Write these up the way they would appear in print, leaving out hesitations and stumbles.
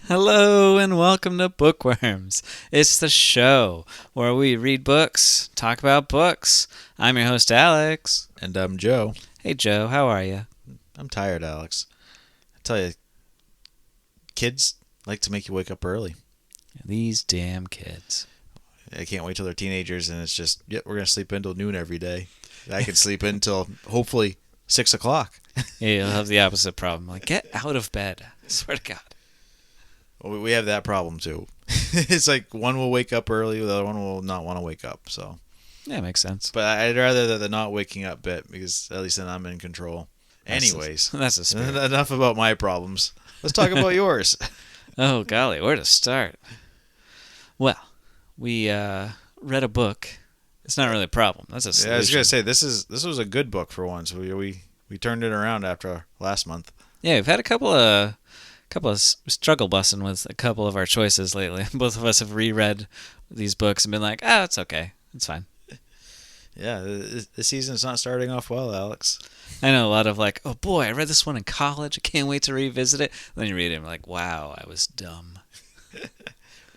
Hello and welcome to Bookworms. It's the show where we read books, talk about books. I'm your host, Alex. And I'm Joe. Hey, Joe, how are you? I'm tired, Alex. I tell you, kids like to make you wake up early. These damn kids. I can't wait till they're teenagers and it's just, we're going to sleep until noon every day. I can sleep until hopefully 6 o'clock. Yeah, you'll have the opposite problem. Like, get out of bed. I swear to God. Well, we have that problem too. It's like one will wake up early, the other one will not want to wake up. So, Yeah, makes sense. but I'd rather the not waking up bit because at least then I'm in control. Anyways, That's a spirit. enough about my problems. Let's talk about yours. Oh, golly, where to start? Well, we read a book. It's not really a problem. That's a solution. Yeah, I was gonna say this was a good book for once. We turned it around after last month. Yeah, we've had a couple of struggle bussing with a couple of our choices lately. Both of us have reread these books and been like, it's okay. It's fine. Yeah, the season's not starting off well, Alex. I know a lot of like, oh boy, I read this one in college. I can't wait to revisit it. And then you read it and you're like, wow, I was dumb.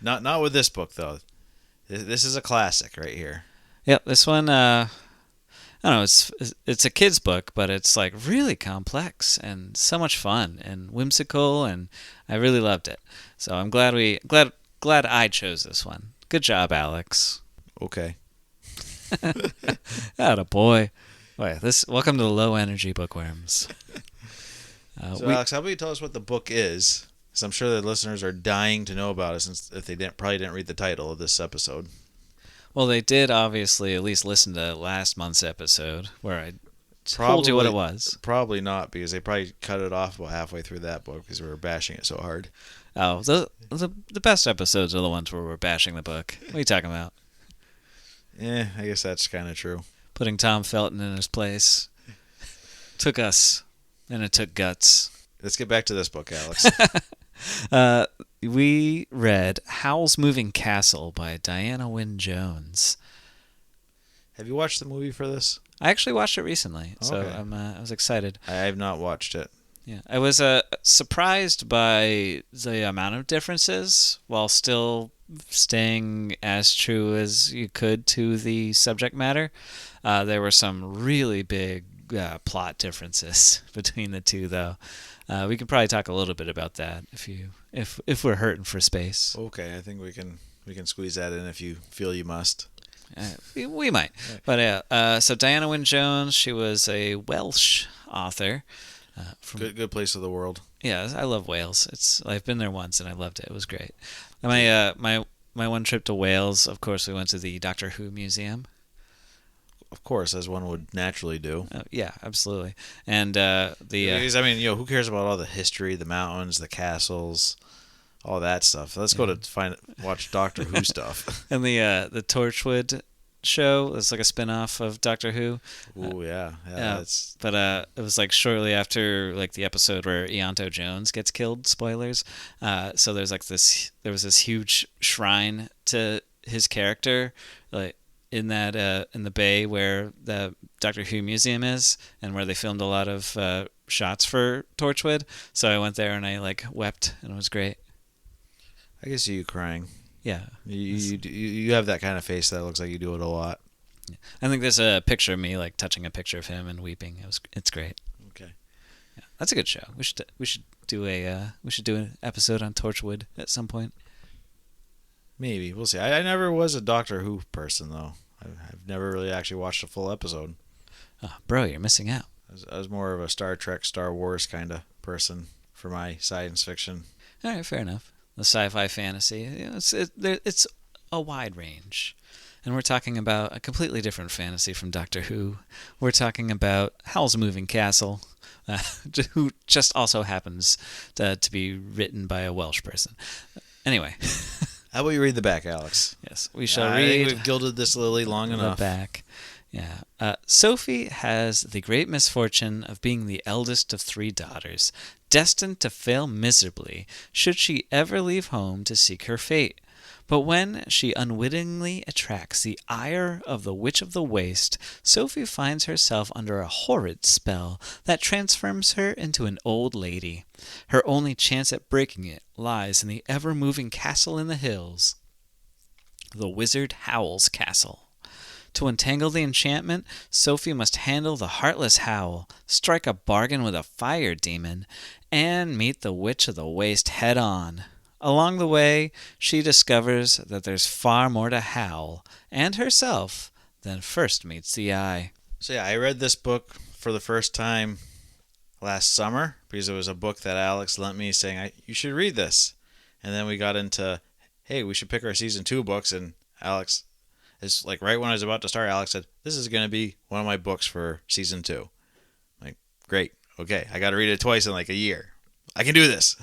Not with this book, though. This is a classic right here. Yep, this one, I don't know, it's a kid's book, but it's like really complex and so much fun and whimsical, and I really loved it. So I'm glad I chose this one. Good job, Alex. Okay. Atta boy. Wait, welcome to the low energy bookworms. So Alex, how about you tell us what the book is? Because I'm sure the listeners are dying to know about it, since if they probably didn't read the title of this episode. Well, they did obviously at least listen to last month's episode where I told you what it was. Probably not, because they probably cut it off about halfway through that book because we were bashing it so hard. Oh, the best episodes are the ones where we're bashing the book. What are you talking about? I guess that's kind of true. Putting Tom Felton in his place. Took us, and it took guts. Let's get back to this book, Alex. We read Howl's Moving Castle by Diana Wynne Jones. Have you watched the movie for this? I actually watched it recently, so Okay. I was excited. I have not watched it. Yeah, I was surprised by the amount of differences while still staying as true as you could to the subject matter. There were some really big plot differences between the two, though. We could probably talk a little bit about that if we're hurting for space. Okay, I think we can squeeze that in if you feel you must. We might. But so Diana Wynne Jones, she was a Welsh author. Good place of the world. Yeah, I love Wales. I've been there once and I loved it. It was great. My one trip to Wales, of course, we went to the Doctor Who museum. Of course, as one would naturally do. Yeah, absolutely. And Because, I mean, who cares about all the history, the mountains, the castles, all that stuff? Let's go to watch Doctor Who stuff. and the Torchwood show. It's like a spin-off of Doctor Who. Ooh, yeah. But it was like shortly after like the episode where Ianto Jones gets killed. Spoilers. So there was this huge shrine to his character, like in the bay where the Doctor Who museum is, and where they filmed a lot of shots for Torchwood. So I went there and I like wept, and it was great. I can see you crying. Yeah. You have that kind of face that looks like you do it a lot. I think there's a picture of me like touching a picture of him and weeping. It's great. Okay. Yeah, that's a good show. We should do an episode on Torchwood at some point. Maybe. We'll see. I never was a Doctor Who person, though. I've never really actually watched a full episode. Oh, bro, you're missing out. I was more of a Star Trek, Star Wars kind of person for my science fiction. All right, fair enough. The sci-fi fantasy, it's a wide range. And we're talking about a completely different fantasy from Doctor Who. We're talking about Howl's Moving Castle, who just also happens to be written by a Welsh person. Anyway. How about you read the back, Alex? Yes, we shall I read. think we've gilded this lily long enough. The back. Yeah. Sophie has the great misfortune of being the eldest of 3 daughters, destined to fail miserably should she ever leave home to seek her fate. But when she unwittingly attracts the ire of the Witch of the Waste, Sophie finds herself under a horrid spell that transforms her into an old lady. Her only chance at breaking it lies in the ever-moving castle in the hills, the wizard Howl's castle. To untangle the enchantment, Sophie must handle the heartless Howl, strike a bargain with a fire demon, and meet the Witch of the Waste head on. Along the way, she discovers that there's far more to Howl and herself than first meets the eye. So yeah, I read this book for the first time last summer because it was a book that Alex lent me saying, you should read this. And then we got into, hey, we should pick our season 2 books, and Alex... It's like right when I was about to start, Alex said, this is going to be one of my books for season 2. I'm like, great. Okay. I got to read it twice in like a year. I can do this.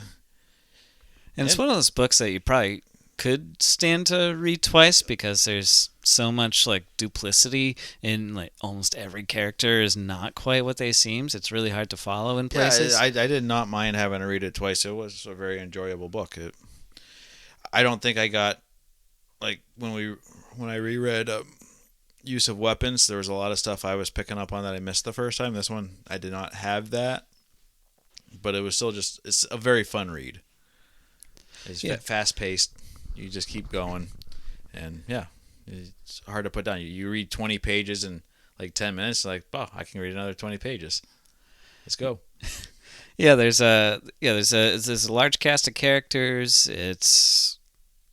And it's one of those books that you probably could stand to read twice because there's so much like duplicity in like almost every character is not quite what they seem. It's really hard to follow in places. Yeah, I did not mind having to read it twice. It was a very enjoyable book. I don't think I got like when I reread Use of Weapons, there was a lot of stuff I was picking up on that I missed the first time. This one, I did not have that. But it was still it's a very fun read. It's fast-paced. You just keep going. And, yeah, it's hard to put down. You read 20 pages in like 10 minutes, like, oh, I can read another 20 pages. Let's go. Yeah, there's a large cast of characters. It's,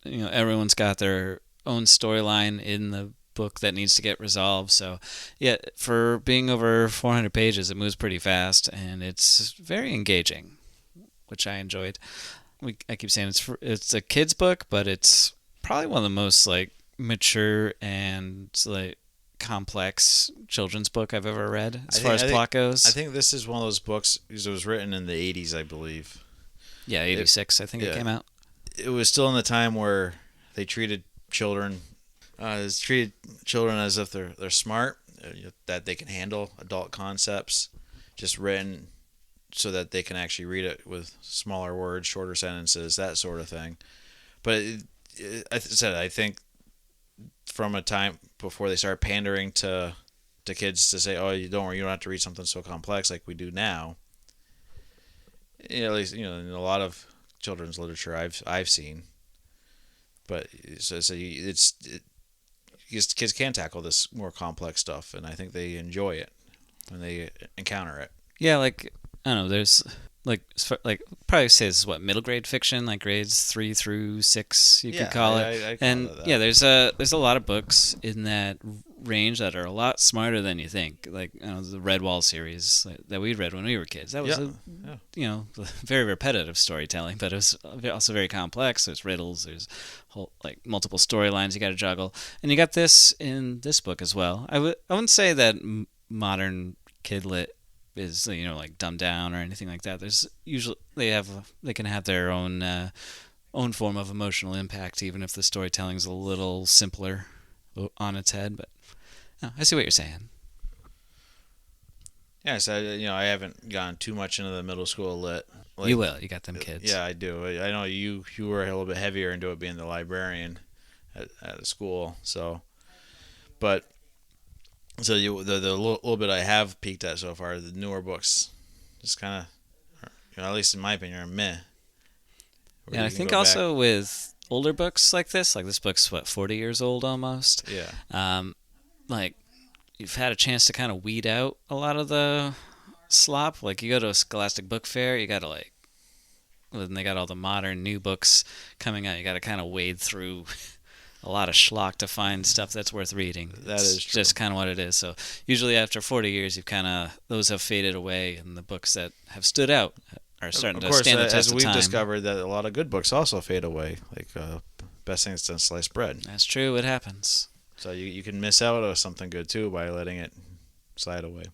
everyone's got their own storyline in the book that needs to get resolved. So, yeah, for being over 400 pages, it moves pretty fast, and it's very engaging, which I enjoyed. I keep saying it's a kid's book, but it's probably one of the most like mature and like complex children's book I've ever read as far as plot goes. I think this is one of those books because it was written in the 80s, I believe. Yeah, 86, I think it came out. It was still in the time where they treated children as if they're smart, that they can handle adult concepts, just written so that they can actually read it with smaller words, shorter sentences, that sort of thing. But I think from a time before they start pandering to kids to say, oh, you don't have to read something so complex like we do now. At least in a lot of children's literature I've seen. But kids can tackle this more complex stuff, and I think they enjoy it when they encounter it. Yeah, like I don't know. There's like probably say this is what middle grade fiction, like grades 3 through 6, you could call it. I and call it that. Yeah, there's a lot of books in that range that are a lot smarter than you think. Like the Redwall series that we read when we were kids. That was very repetitive storytelling, but it was also very complex. There's riddles, there's multiple storylines you got to juggle, and you got this in this book as well. I wouldn't say that modern kid lit is like dumbed down or anything like that. There's usually they can have their own form of emotional impact, even if the storytelling's a little simpler on its head. But I see what you're saying. Yeah, so I haven't gone too much into the middle school lit. You will. You got them kids. Yeah, I do. I know you were a little bit heavier into it being the librarian at the school. So, but. So the little bit I have peeked at so far, the newer books, just kind of, at least in my opinion, are meh. And I think also with older books like this book's 40 years old almost. Yeah. Like you've had a chance to kind of weed out a lot of the slop. Like you go to a Scholastic Book Fair, you got to when they got all the modern new books coming out, you got to kind of wade through a lot of schlock to find stuff that's worth reading. That is true. Just kind of what it is. So usually after 40 years, those have faded away, and the books that have stood out are starting to stand the test of time. As we've discovered that a lot of good books also fade away, like Best Thing Since Sliced Bread. That's true. It happens. So you can miss out on something good too by letting it slide away.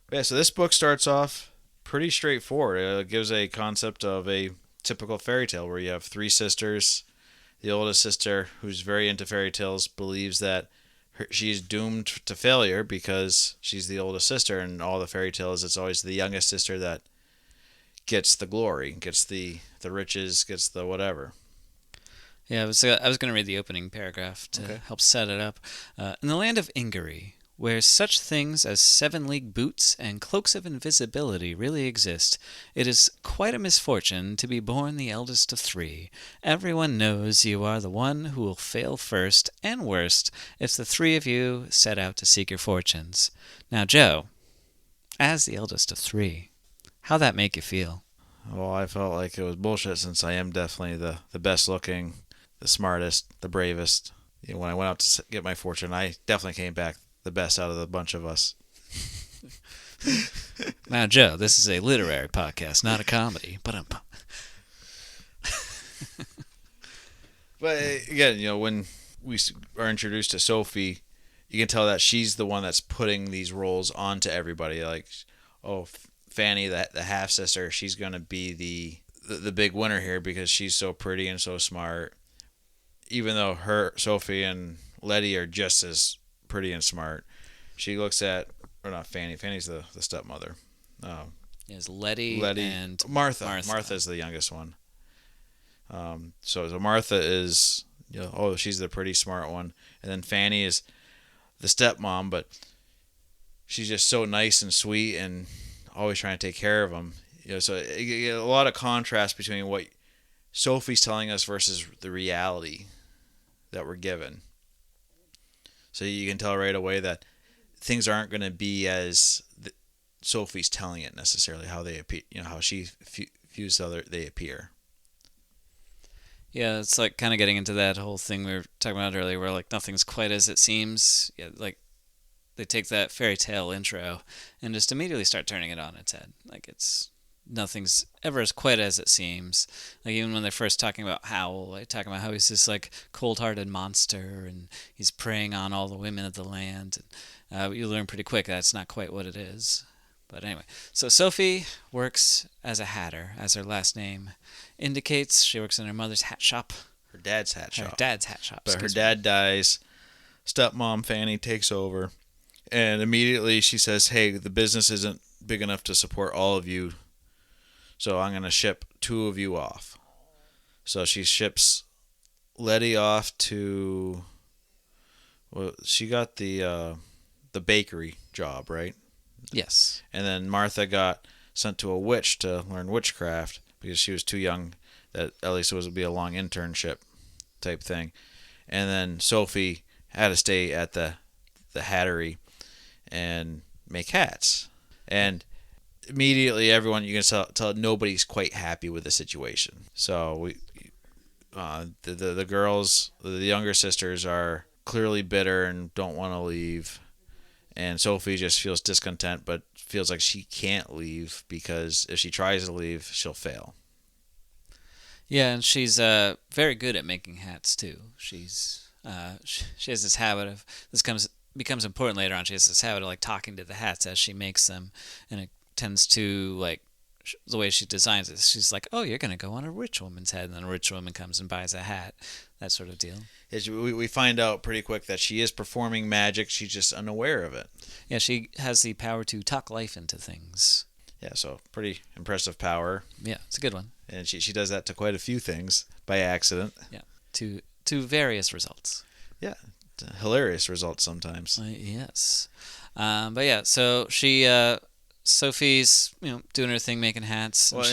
But yeah, so this book starts off pretty straightforward. It gives a concept of a typical fairy tale where you have 3 sisters. The oldest sister, who's very into fairy tales, believes that she's doomed to failure because she's the oldest sister. And all the fairy tales, it's always the youngest sister that gets the glory, gets the riches, gets the whatever. Yeah, I was going to read the opening paragraph to Okay. help set it up. In the land of Ingary, where such things as 7 league boots and cloaks of invisibility really exist, it is quite a misfortune to be born the eldest of 3. Everyone knows you are the one who will fail first and worst if the 3 of you set out to seek your fortunes. Now, Joe, as the eldest of 3, how that make you feel? Well, I felt like it was bullshit since I am definitely the best looking, the smartest, the bravest. When I went out to get my fortune, I definitely came back the best out of the bunch of us. Now, Joe, this is a literary podcast, not a comedy. But But again, when we are introduced to Sophie, you can tell that she's the one that's putting these roles onto everybody. Like, oh, Fanny, the half sister, she's gonna be the big winner here because she's so pretty and so smart. Even though Sophie and Letty are just as pretty and smart, she looks at, or not Fanny. Fanny's the stepmother. Yes, Letty Letty, and Martha. Martha. Martha's the youngest one. So Martha is, she's the pretty smart one, and then Fanny is the stepmom, but she's just so nice and sweet and always trying to take care of them. So you get a lot of contrast between what Sophie's telling us versus the reality that we're given. So you can tell right away that things aren't going to be as Sophie's telling it necessarily, how they appear, how she views they appear. Yeah, it's like kind of getting into that whole thing we were talking about earlier, where like nothing's quite as it seems. Yeah, like they take that fairy tale intro and just immediately start turning it on its head. Like it's nothing's ever as quite as it seems. Like even when they're first talking about Howl, like talking about how he's this like cold-hearted monster and he's preying on all the women of the land. And, you learn pretty quick that's not quite what it is. But anyway, so Sophie works as a hatter, as her last name indicates. She works in her mother's hat shop. Her dad's hat shop. Her dad's hat shop. But her dad dies. Stepmom Fanny takes over. And immediately she says, hey, the business isn't big enough to support all of you, so I'm going to ship 2 of you off. So she ships Letty off to, well, she got the bakery job, right? Yes. And then Martha got sent to a witch to learn witchcraft because she was too young. That at least it would be a long internship type thing. And then Sophie had to stay at the hattery and make hats. And immediately everyone, you can tell nobody's quite happy with the situation. So the girls, the younger sisters, are clearly bitter and don't want to leave. And Sophie just feels discontent, but feels like she can't leave because if she tries to leave, she'll fail. Yeah, and she's very good at making hats too. She has this habit of becomes important later on. She has this habit of like talking to the hats as she makes them, and it tends to like the way she designs it. She's like, "Oh, you're gonna go on a rich woman's head," and then a rich woman comes and buys a hat, that sort of deal. We find out pretty quick that she is performing magic. She's just unaware of it. Yeah, she has the power to talk life into things. Yeah, so pretty impressive power. Yeah, it's a good one. And she does that to quite a few things by accident. Yeah, to various results. Yeah, hilarious results sometimes. Yes, but yeah, so Sophie's doing her thing making hats. Well,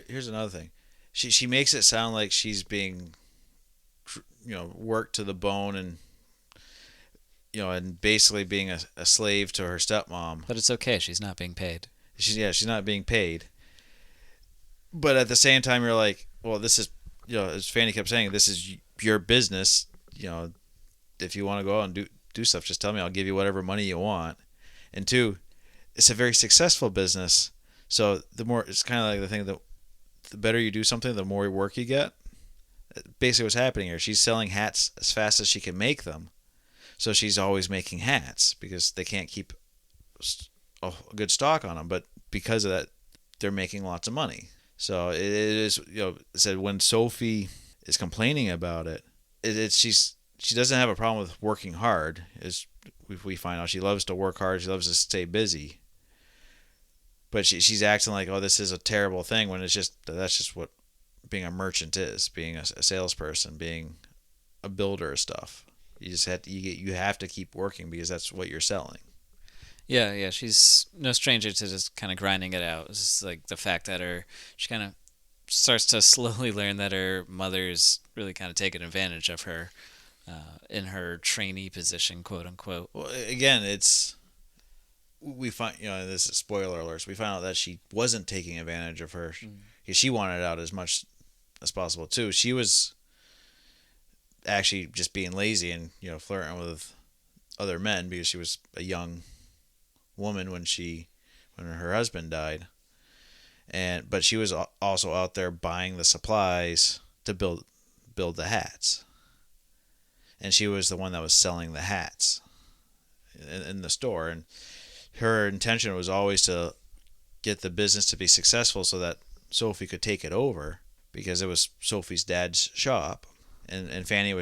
here's another thing. She makes it sound like she's being worked to the bone and and basically being a slave to her stepmom. But it's okay. She's not being paid. She's not being paid. But at the same time, you're like, well, this is, as Fanny kept saying, this is your business. If you want to go out and do stuff, just tell me. I'll give you whatever money you want. And 2, it's a very successful business. So the more, it's kind of like the thing that the better you do something, the more work you get. Basically what's happening here, she's selling hats as fast as she can make them. So she's always making hats because they can't keep a good stock on them. But because of that, they're making lots of money. So it is, said when Sophie is complaining about it, she doesn't have a problem with working hard. As we find out, she loves to work hard. She loves to stay busy. But she's acting like, oh, this is a terrible thing when that's just what being a merchant is, being a salesperson, being a builder of stuff. You just you have to keep working because that's what you're selling. Yeah, she's no stranger to just kind of grinding it out. It's just like the fact that she kind of starts to slowly learn that her mother's really kind of taking advantage of her in her trainee position, quote unquote. Well, again, we find, this is spoiler alerts. We find out that she wasn't taking advantage of her. She wanted out as much as possible too. She was actually just being lazy and flirting with other men because she was a young woman when her husband died, but she was also out there buying the supplies to build the hats, and she was the one that was selling the hats in the store, and her intention was always to get the business to be successful so that Sophie could take it over because it was Sophie's dad's shop, and Fanny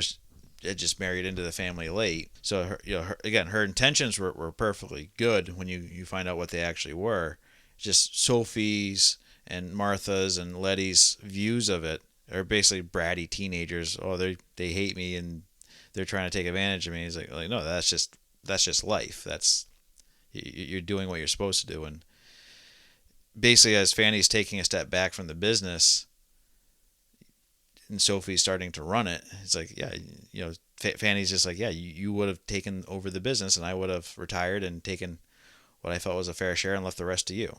had just married into the family late. So her intentions were perfectly good when you find out what they actually were. Just Sophie's and Martha's and Letty's views of it are basically bratty teenagers. Oh, they hate me and they're trying to take advantage of me. He's like no, that's just life. You're doing what you're supposed to do. And basically, as Fanny's taking a step back from the business and Sophie's starting to run it, it's like, Fanny's just like, you would have taken over the business and I would have retired and taken what I felt was a fair share and left the rest to you.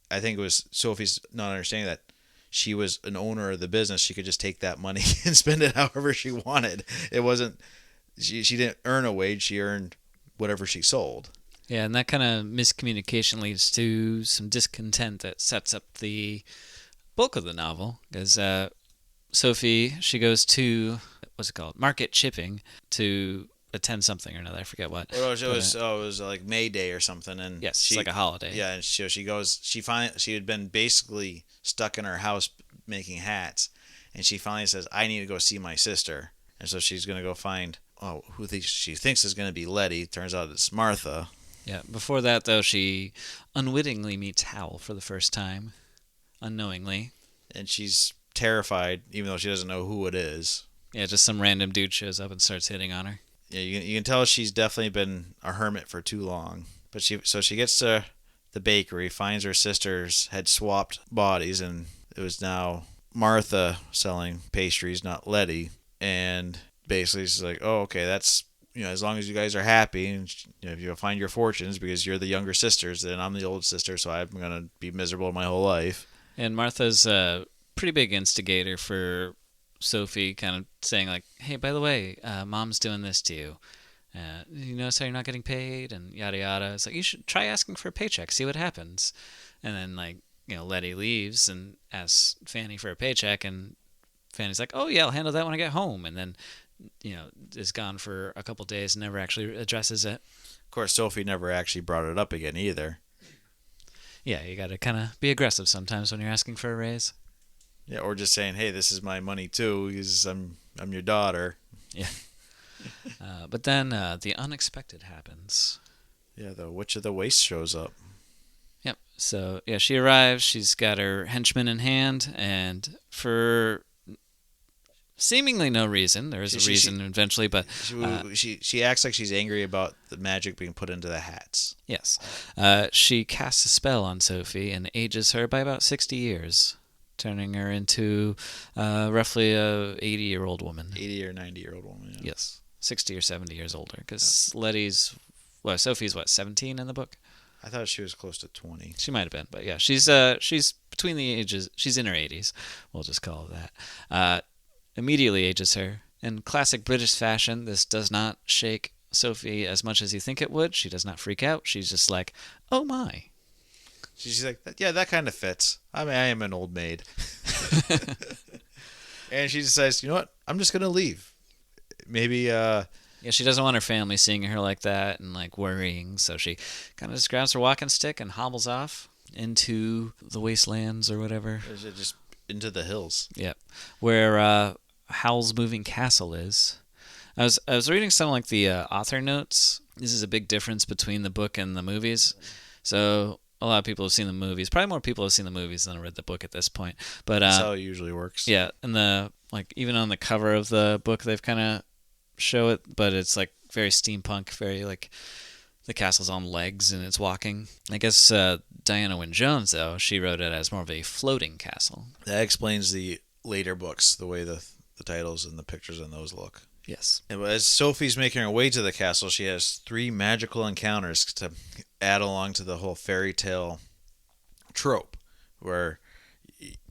I think it was Sophie's not understanding that she was an owner of the business. She could just take that money and spend it however she wanted. It wasn't, she didn't earn a wage. She earned whatever she sold. Yeah, and that kind of miscommunication leads to some discontent that sets up the bulk of the novel, because Sophie, she goes to, what's it called, market chipping to attend something or another. I forget what. Well, it was like May Day or something, and yes, it's like a holiday. Yeah, and she goes. She had been basically stuck in her house making hats, and she finally says, "I need to go see my sister," and so she's gonna go find who she thinks is gonna be Letty. Turns out it's Martha. Yeah. Before that, though, she unwittingly meets Howl for the first time. Unknowingly. And she's terrified, even though she doesn't know who it is. Yeah, just some random dude shows up and starts hitting on her. Yeah, you can tell she's definitely been a hermit for too long. But she gets to the bakery, finds her sisters had swapped bodies, and it was now Martha selling pastries, not Letty. And basically she's like, oh, okay, that's, as long as you guys are happy, and if you find your fortunes, because you're the younger sisters, then I'm the old sister, so I'm going to be miserable my whole life. And Martha's a pretty big instigator for Sophie, kind of saying like, hey, by the way, mom's doing this to you. You notice how you're not getting paid and yada yada. It's like, you should try asking for a paycheck, see what happens. And then Letty leaves and asks Fanny for a paycheck, and Fanny's like, oh yeah, I'll handle that when I get home. And then, is gone for a couple days and never actually addresses it. Of course, Sophie never actually brought it up again either. Yeah, you got to kind of be aggressive sometimes when you're asking for a raise. Yeah, or just saying, hey, this is my money too, because I'm your daughter. Yeah. But then the unexpected happens. Yeah, the Witch of the Waste shows up. Yep. So, yeah, she arrives. She's got her henchman in hand, and for seemingly no reason, there is a reason eventually, but she acts like she's angry about the magic being put into the hats. Yes. She casts a spell on Sophie and ages her by about 60 years, turning her into roughly a 80-year-old woman. 80 or 90-year-old woman. Yeah. Yes. 60 or 70 years older, because Sophie's 17 in the book? I thought she was close to 20. She might have been, but yeah, she's between the ages, she's in her 80s, we'll just call it that. Immediately ages her. In classic British fashion, this does not shake Sophie as much as you think it would. She does not freak out. She's just like, oh my. She's like, yeah, that kind of fits. I mean, I am an old maid. And she decides, you know what? I'm just going to leave. Maybe, Yeah, she doesn't want her family seeing her like that and worrying, so she kind of just grabs her walking stick and hobbles off into the wastelands or whatever. Just into the hills. Yep. Where Howl's moving castle is. I was reading some the author notes. This is a big difference between the book and the movies. So a lot of people have seen the movies. Probably more people have seen the movies than read the book at this point. But That's how it usually works. yeah, and the like even on the cover of the book, they've kind of show it, but it's like very steampunk, very like the castle's on legs and it's walking. I guess Diana Wynne Jones, though, she wrote it as more of a floating castle. That explains the later books, the way the titles and the pictures in those look. Yes. And as Sophie's making her way to the castle, she has 3 magical encounters to add along to the whole fairy tale trope, where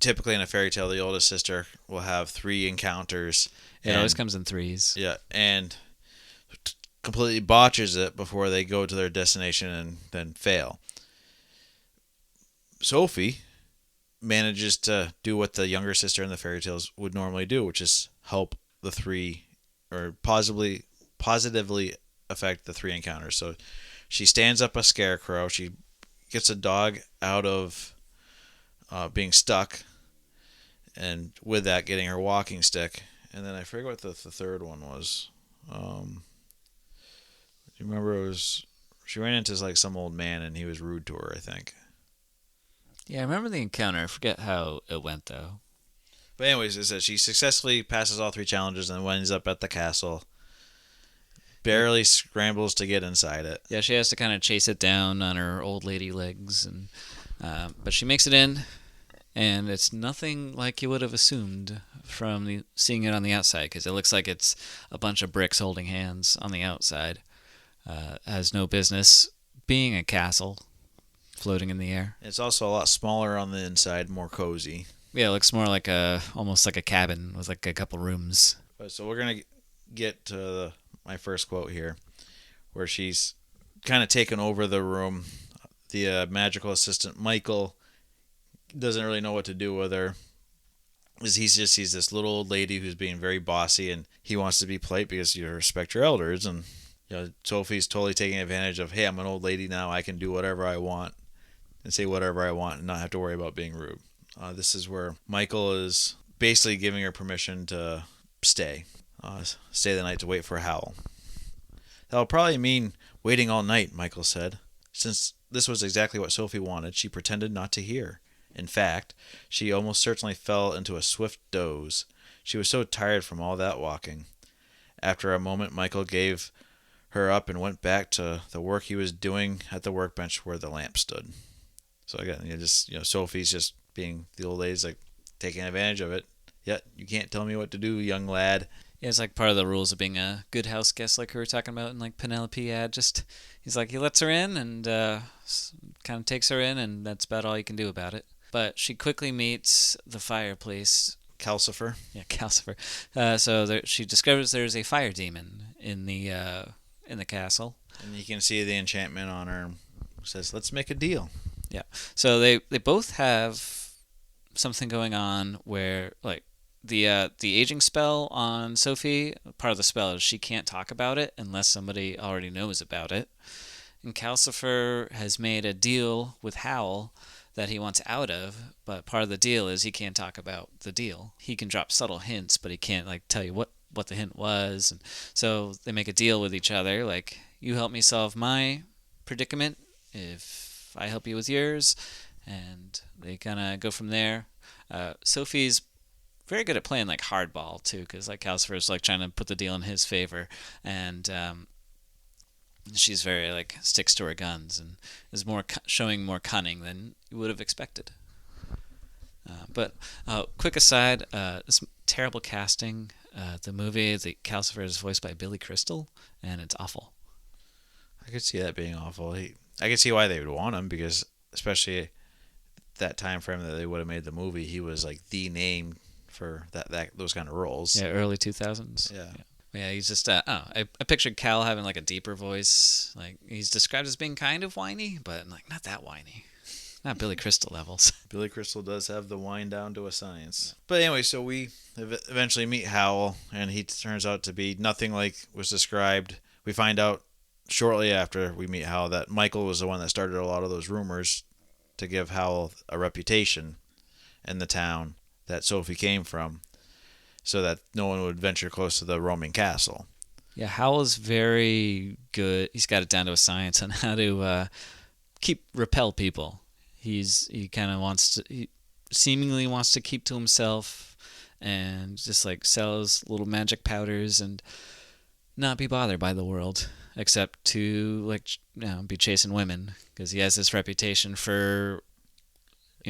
typically in a fairy tale, the oldest sister will have 3 encounters. It always comes in threes. Yeah, and completely botches it before they go to their destination and then fail. Sophie manages to do what the younger sister in the fairy tales would normally do, which is help the 3 or positively affect the 3 encounters. So she stands up a scarecrow. She gets a dog out of being stuck, and with that, getting her walking stick. And then I forget what the third one was. Do you remember it was she ran into like some old man and he was rude to her, I think. Yeah, I remember the encounter. I forget how it went though. But anyways, it says she successfully passes all 3 challenges and winds up at the castle. Barely scrambles to get inside it. Yeah, she has to kind of chase it down on her old lady legs, and but she makes it in, and it's nothing like you would have assumed from seeing it on the outside, because it looks like it's a bunch of bricks holding hands on the outside. Has no business being a castle floating in the air. It's also a lot smaller on the inside, more cozy. Yeah, it looks more like almost like a cabin with like a couple rooms. So we're gonna get to my first quote here, where she's kind of taken over the room. The magical assistant Michael doesn't really know what to do with her. He sees this little old lady who's being very bossy, and he wants to be polite because you respect your elders. And Sophie's totally taking advantage of, hey, I'm an old lady now. I can do whatever I want and say whatever I want and not have to worry about being rude. This is where Michael is basically giving her permission to stay the night to wait for Howl. That'll probably mean waiting all night, Michael said. Since this was exactly what Sophie wanted, she pretended not to hear. In fact, she almost certainly fell into a swift doze. She was so tired from all that walking. After a moment, Michael gave her up and went back to the work he was doing at the workbench where the lamp stood. So again, Sophie's just being the old lady's like taking advantage of it. Yet you can't tell me what to do, young lad. Yeah, it's like part of the rules of being a good house guest, like we were talking about in like Penelope ad. Just he's like he lets her in and kind of takes her in, and that's about all you can do about it. But she quickly meets the fireplace. Calcifer. Yeah, Calcifer. She discovers there's a fire demon in the castle. And you can see the enchantment on her. Says, let's make a deal. Yeah. So they both have something going on where like the aging spell on Sophie, part of the spell is she can't talk about it unless somebody already knows about it. And Calcifer has made a deal with Howl that he wants out of, but part of the deal is he can't talk about the deal. He can drop subtle hints, but he can't like tell you what the hint was. And so they make a deal with each other, like you help me solve my predicament if I help you with yours, and they kind of go from there. Sophie's very good at playing like hardball too, because like Calcifer's like trying to put the deal in his favor, and she's very like sticks to her guns and is showing more cunning than you would have expected. But quick aside, this terrible casting. The movie, the Calcifer is voiced by Billy Crystal, and it's awful. I could see that being awful. I could see why they would want him, because especially that time frame that they would have made the movie, he was like the name for those kind of roles. Yeah, early 2000s. Yeah, he's just I pictured Cal having like a deeper voice. Like he's described as being kind of whiny, but like not that whiny. Not Billy Crystal levels. Billy Crystal does have the whine down to a science. But anyway, so we eventually meet Howl, and he turns out to be nothing like was described. We find out shortly after we meet Howl that Michael was the one that started a lot of those rumors to give Howl a reputation in the town that Sophie came from, so that no one would venture close to the roaming castle. Yeah, Howl is very good. He's got it down to a science on how to repel people. He kind of he seemingly wants to keep to himself and just like sell his little magic powders and not be bothered by the world, except to like be chasing women because he has this reputation for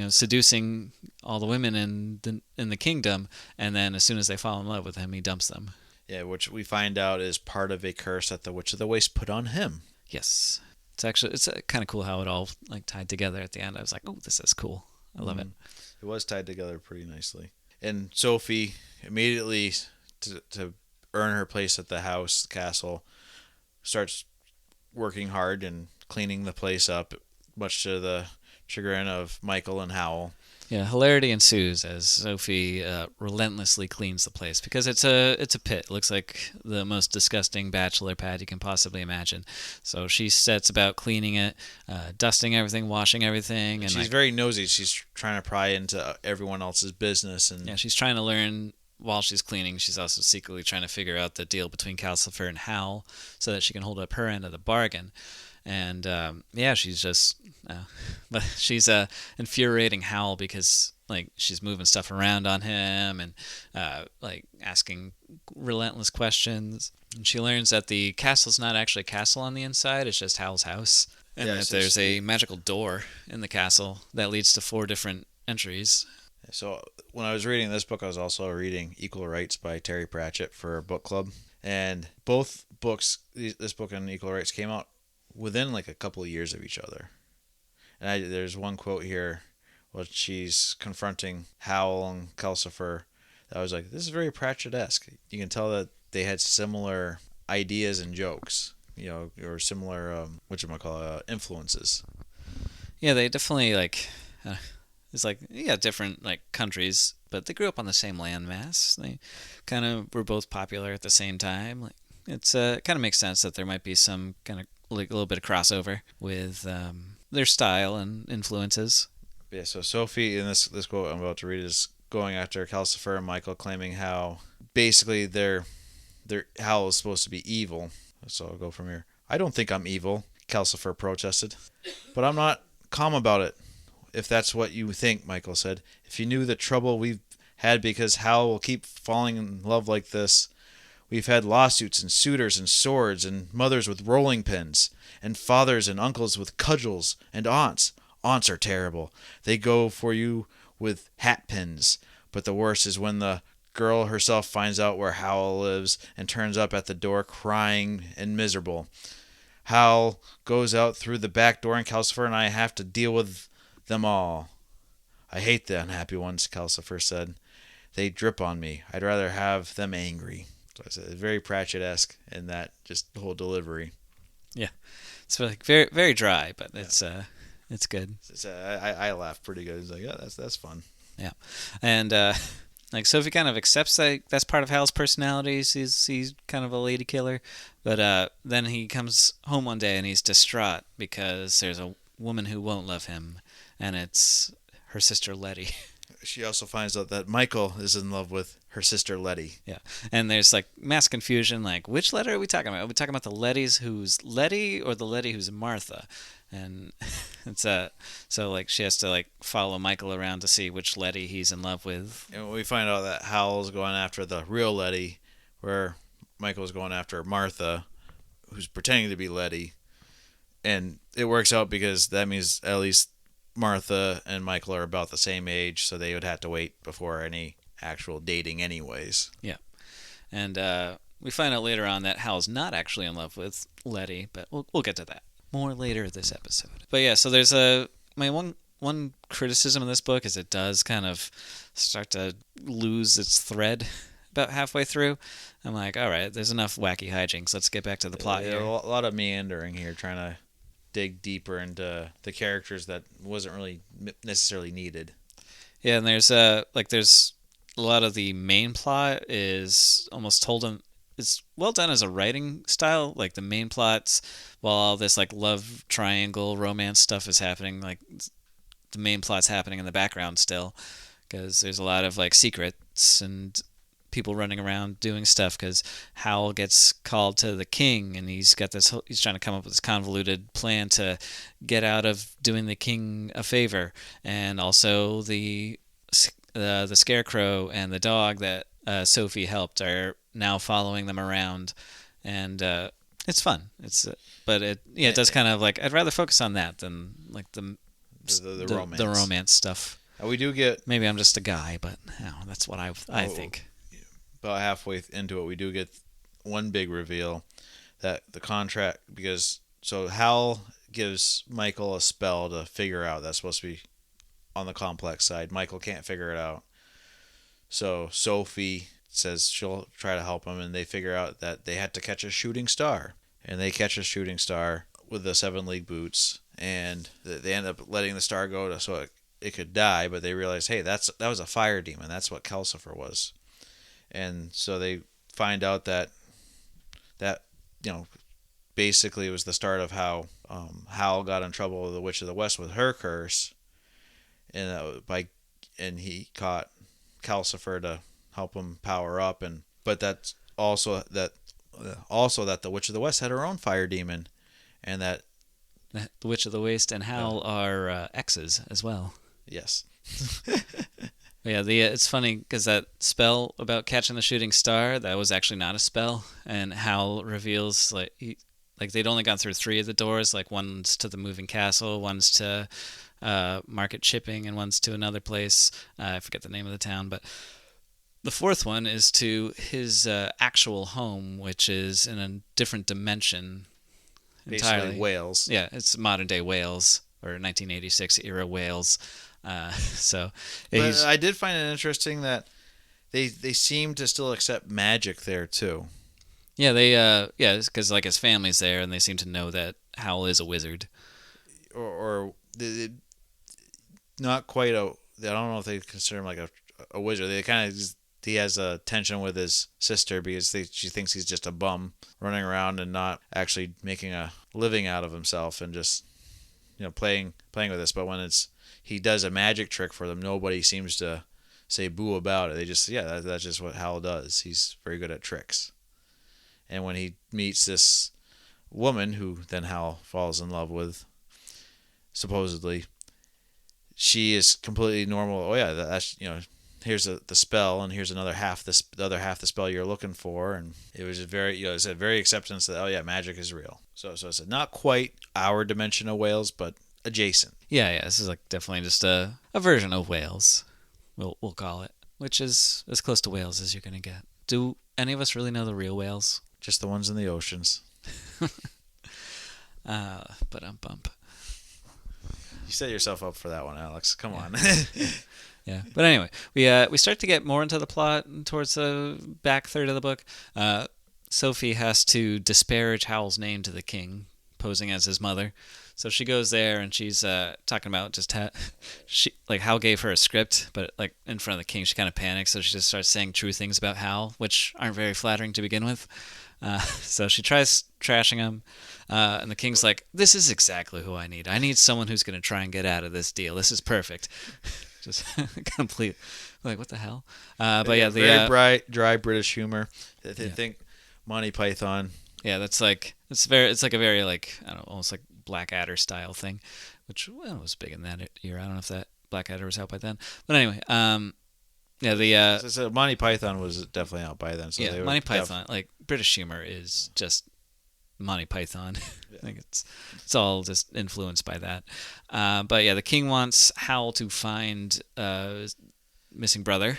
seducing all the women in the kingdom, and then as soon as they fall in love with him, he dumps them. Yeah, which we find out is part of a curse that the Witch of the Waste put on him. Yes, it's kind of cool how it all like tied together at the end. I was like, oh, this is cool. I love it. It was tied together pretty nicely. And Sophie immediately to earn her place at the castle, starts working hard and cleaning the place up, much to the chagrin of Michael and Howl. Yeah, hilarity ensues as Sophie relentlessly cleans the place because it's a pit. It looks like the most disgusting bachelor pad you can possibly imagine. So she sets about cleaning it, dusting everything, washing everything, and she's very nosy. She's trying to pry into everyone else's business, and yeah, she's trying to learn. While she's cleaning, she's also secretly trying to figure out the deal between Calcifer and Howl so that she can hold up her end of the bargain. And she's just, but she's infuriating Howl because like she's moving stuff around on him and like asking relentless questions. And she learns that the castle's not actually a castle on the inside; it's just Howl's house, and that there's a magical door in the castle that leads to 4 different entries. So when I was reading this book, I was also reading Equal Rights by Terry Pratchett for a book club, and both books, this book and Equal Rights, came out within like a couple of years of each other. And there's one quote here where she's confronting Howl and Calcifer that I was like, this is very Pratchett-esque. You can tell that they had similar ideas and jokes, or similar influences. Yeah, they definitely like. It's like, different like countries, but they grew up on the same landmass. They kind of were both popular at the same time. Like it's it kind of makes sense that there might be some kind of like a little bit of crossover with their style and influences. Yeah. So Sophie in this quote I'm about to read is going after Calcifer and Michael, claiming how basically their Howl is supposed to be evil. So I'll go from here. I don't think I'm evil, Calcifer protested, but I'm not calm about it. If that's what you think, Michael said. If you knew the trouble we've had because Howl will keep falling in love like this. We've had lawsuits and suitors and swords and mothers with rolling pins and fathers and uncles with cudgels and aunts. Aunts are terrible. They go for you with hat pins. But the worst is when the girl herself finds out where Howl lives and turns up at the door crying and miserable. Howl goes out through the back door and Calcifer and I have to deal with them all. I hate the unhappy ones, Calcifer said. They drip on me. I'd rather have them angry. So I said, very Pratchett-esque in that just the whole delivery. Yeah, it's like very very dry, but it's good. I laugh pretty good. It's like, yeah, that's fun. Yeah, and like Sophie kind of accepts that that's part of Hal's personality. He's kind of a lady killer, but then he comes home one day and he's distraught because there's a woman who won't love him. And it's her sister Letty. She also finds out that Michael is in love with her sister Letty. Yeah, and there's like mass confusion. Like, which Letty are we talking about? Are we talking about the Lettys who's Letty or the Letty who's Martha? And it's so like she has to like follow Michael around to see which Letty he's in love with. And we find out that Howl's going after the real Letty, where Michael's going after Martha, who's pretending to be Letty. And it works out because that means at least Martha and Michael are about the same age, so they would have to wait before any actual dating anyways. Yeah. And we find out later on that Hal's not actually in love with Letty, but we'll get to that more later this episode. But yeah, so there's my one criticism of this book is it does kind of start to lose its thread about halfway through. I'm like, all right, there's enough wacky hijinks. Let's get back to the plot here. A lot of meandering here, trying to dig deeper into the characters that wasn't really necessarily needed. Yeah, and there's a lot of the main plot is almost told in it's well done as a writing style. Like the main plots, while all this like love triangle romance stuff is happening, like the main plot's happening in the background still, because there's a lot of like secrets and people running around doing stuff because Howl gets called to the king, and he's trying to come up with this convoluted plan to get out of doing the king a favor, and also the scarecrow and the dog that Sophie helped are now following them around, and it's fun. But it does kind of like I'd rather focus on that than like the romance. The romance stuff. We do get maybe I'm just a guy, but that's what I think. About halfway into it, we do get one big reveal that the contract so Hal gives Michael a spell to figure out that's supposed to be on the complex side. Michael can't figure it out, so Sophie says she'll try to help him, and they figure out that they had to catch a shooting star, and they catch a shooting star with the 7 League boots, and they end up letting the star go so it could die, but they realize, hey, that was a fire demon. That's what Calcifer was. And so they find out that basically it was the start of how Howl got in trouble with the Witch of the West with her curse, and he caught Calcifer to help him power up, but that's also that the Witch of the West had her own fire demon, and that the Witch of the West and Howl are exes as well. Yes. Yeah, it's funny because that spell about catching the shooting star, that was actually not a spell, and Howl reveals like they'd only gone through 3 of the doors, like one's to the moving castle, one's to Market Chipping, and one's to another place. I forget the name of the town, but the 4th one is to his actual home, which is in a different dimension entirely. Basically Wales. Yeah, it's modern day Wales, or 1986 era Wales. But I did find it interesting that they seem to still accept magic there too. Yeah, it's because like his family's there, and they seem to know that Howl is a wizard. Or not quite I don't know if they consider him like a wizard. They kind of he has a tension with his sister because she thinks he's just a bum running around and not actually making a living out of himself and just playing with this. But when he does a magic trick for them, nobody seems to say boo about it. They just that's just what Hal does. He's very good at tricks. And when he meets this woman who then Hal falls in love with, supposedly, she is completely normal. Oh yeah, that's here's the spell, and here's another half the other half the spell you're looking for, and it was it's a very acceptance that magic is real. So it's not quite our dimension of Wales, but adjacent. Yeah, this is like definitely just a version of Wales, we'll call it, which is as close to Wales as you're gonna get. Do any of us really know the real whales? Just the ones in the oceans. Bump. You set yourself up for that one, Alex. Come on. Yeah, but anyway, we start to get more into the plot towards the back third of the book. Sophie has to disparage Howl's name to the king, posing as his mother. So she goes there and she's talking about just Howl gave her a script, but like in front of the king, she kind of panics, so she just starts saying true things about Howl, which aren't very flattering to begin with. So she tries trashing him, and the king's like, "This is exactly who I need. I need someone who's going to try and get out of this deal. This is perfect." Just complete, like, what the hell? But yeah, very bright, dry British humor. They think Monty Python. Yeah, that's like it's like a very like I don't know, almost like Blackadder style thing, which was big in that year. I don't know if that Blackadder was out by then, but anyway, so Monty Python was definitely out by then. So yeah, Monty Python, like British humor is just Monty Python. Yeah. I think it's all just influenced by that. But yeah, the king wants Howl to find his missing brother,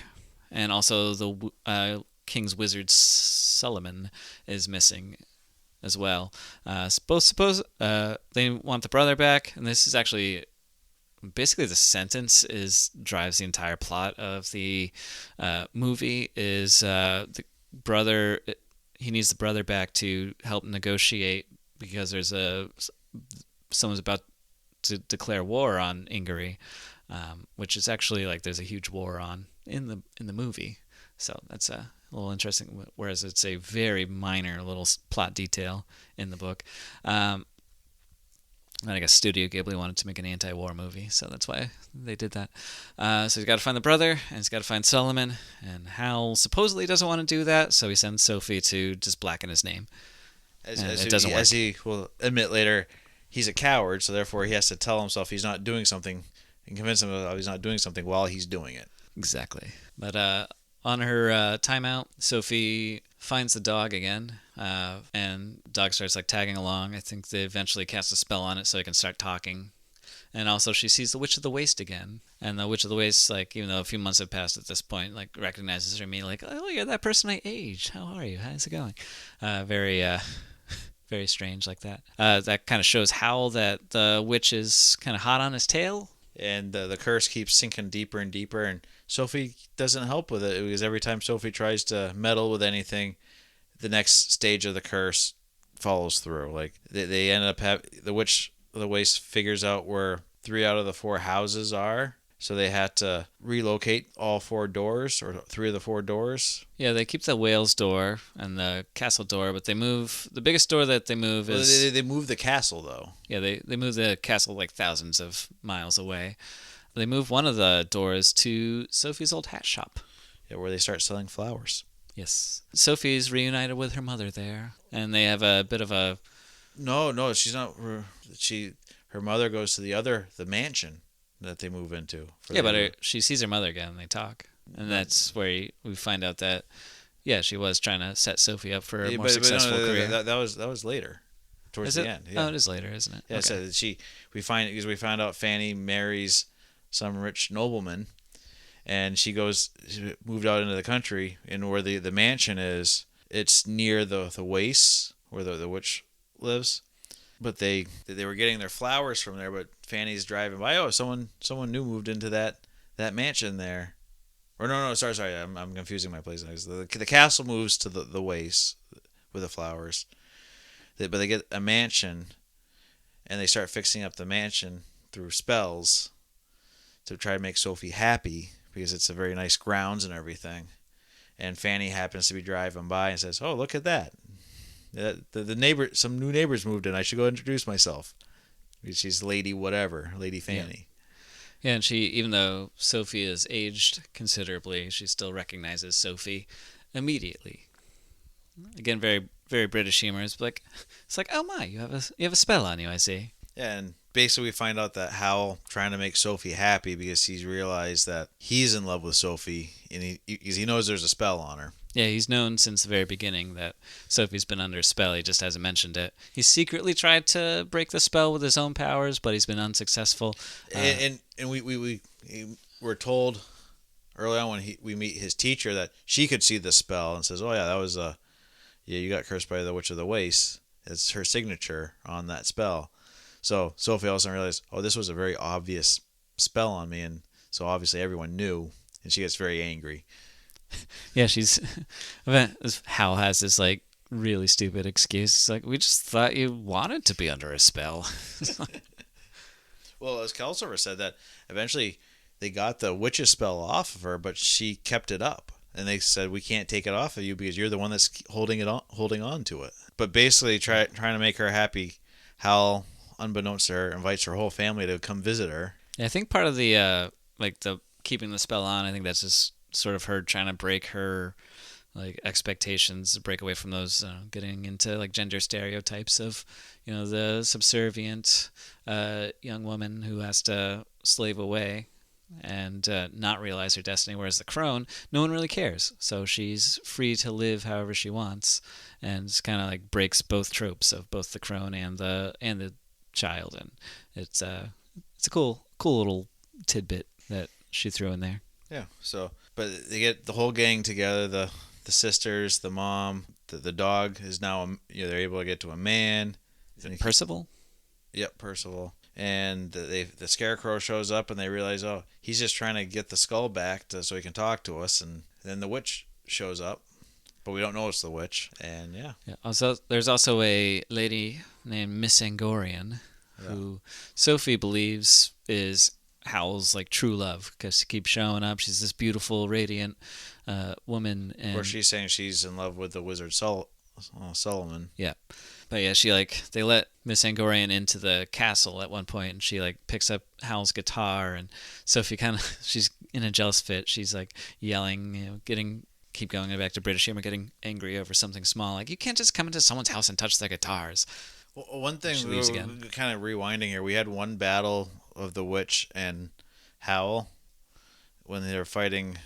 and also the king's wizard Solomon is missing as well. Suppose they want the brother back, and this is actually basically the sentence drives the entire plot of the movie. Is the brother? He needs the brother back to help negotiate because there's someone's about to declare war on Ingery, which is actually like there's a huge war on in the movie. So that's a little interesting. Whereas it's a very minor little plot detail in the book. And I guess Studio Ghibli wanted to make an anti-war movie, so that's why they did that. So he's got to find the brother, and he's got to find Solomon. And Howl supposedly doesn't want to do that, so he sends Sophie to just blacken his name. It doesn't work. As he will admit later, he's a coward, so therefore he has to tell himself he's not doing something and convince himself he's not doing something while he's doing it. Exactly. But on her timeout, Sophie finds the dog again, and the dog starts like tagging along. I think they eventually cast a spell on it so it can start talking. And also she sees the Witch of the Waste again. And the Witch of the Waste, like, even though a few months have passed at this point, like, recognizes her immediately, like, oh, you're that person I aged. How are you? How's it going? Very strange like that. That kind of shows Howl that the witch is kind of hot on his tail. And the curse keeps sinking deeper and deeper, and Sophie doesn't help with it because every time Sophie tries to meddle with anything, the next stage of the curse follows through. Like they end up the Witch of the Waste figures out where 3 out of the 4 houses are. So they had to relocate all 4 doors, or 3 of the 4 doors. Yeah, they keep the whale's door and the castle door, but they move the biggest door that they move is. Well, they move the castle though. Yeah, they move the castle like thousands of miles away. They move one of the doors to Sophie's old hat shop. Yeah, where they start selling flowers. Yes, Sophie's reunited with her mother there, and they have a bit of a. No, she's not. Her mother goes to the mansion that they move into. Yeah, but she sees her mother again and they talk. And that's where we find out that, yeah, she was trying to set Sophie up for a more successful career. That was later, towards the end. Yeah. Oh, it is later, isn't it? Yeah, okay. So we found out Fanny marries some rich nobleman, and she moved out into the country, and where the mansion is, it's near the waste where the witch lives. But they were getting their flowers from there, but Fanny's driving by. Oh, someone new moved into that mansion there. Or no, sorry, I'm confusing my places. The castle moves to the waste with the flowers. But they get a mansion, and they start fixing up the mansion through spells to try to make Sophie happy because it's a very nice grounds and everything. And Fanny happens to be driving by and says, "Oh, look at that. The neighbor, some new neighbors moved in. I should go introduce myself." She's Lady Fanny. Yeah, and she, even though Sophie is aged considerably, she still recognizes Sophie immediately. Again, very very British humor. It's like, oh my, you have a spell on you, I see. Yeah, and basically we find out that Howl trying to make Sophie happy because he's realized that he's in love with Sophie, and he knows there's a spell on her. Yeah, he's known since the very beginning that Sophie's been under a spell. He just hasn't mentioned it. He's secretly tried to break the spell with his own powers, but he's been unsuccessful. And we were told early on when we meet his teacher that she could see the spell and says, "Oh yeah, that was you got cursed by the Witch of the Waste." It's her signature on that spell. So Sophie also realized, oh, this was a very obvious spell on me, and so obviously everyone knew, and she gets very angry. Yeah, Hal has this like really stupid excuse. He's like, we just thought you wanted to be under a spell. Well, as Kelsover said, that eventually they got the witch's spell off of her, but she kept it up, and they said, we can't take it off of you because you're the one that's holding on to it. But basically, trying to make her happy, Hal, unbeknownst to her, invites her whole family to come visit her. Yeah, I think part of the the keeping the spell on, I think that's just sort of her trying to break her like expectations, break away from those, getting into like gender stereotypes of, the subservient young woman who has to slave away and not realize her destiny. Whereas the crone, no one really cares, so she's free to live however she wants, and it's kind of like breaks both tropes of both the crone and the child, and it's a cool little tidbit that she threw in there. Yeah. So, but they get the whole gang together. The sisters, the mom, the dog is now. They're able to get to a man. Is it Percival? Yep, Percival. And the scarecrow shows up, and they realize, oh, he's just trying to get the skull back so he can talk to us. And then the witch shows up, but we don't know it's the witch. And yeah. Also, there's also a lady named Miss Angorian, who Sophie believes is Howl's like true love, because she keeps showing up. She's this beautiful, radiant woman. And or she's saying she's in love with the wizard Solomon. Yeah. But yeah, she like they let Miss Angorian into the castle at one point, and she like picks up Howl's guitar, and Sophie kind of she's in a jealous fit. She's like yelling, getting keep going back to British humor, getting angry over something small, like you can't just come into someone's house and touch their guitars. Well, one thing She we leaves were again. kind of rewinding here. We had one battle of the witch and Howl when they were fighting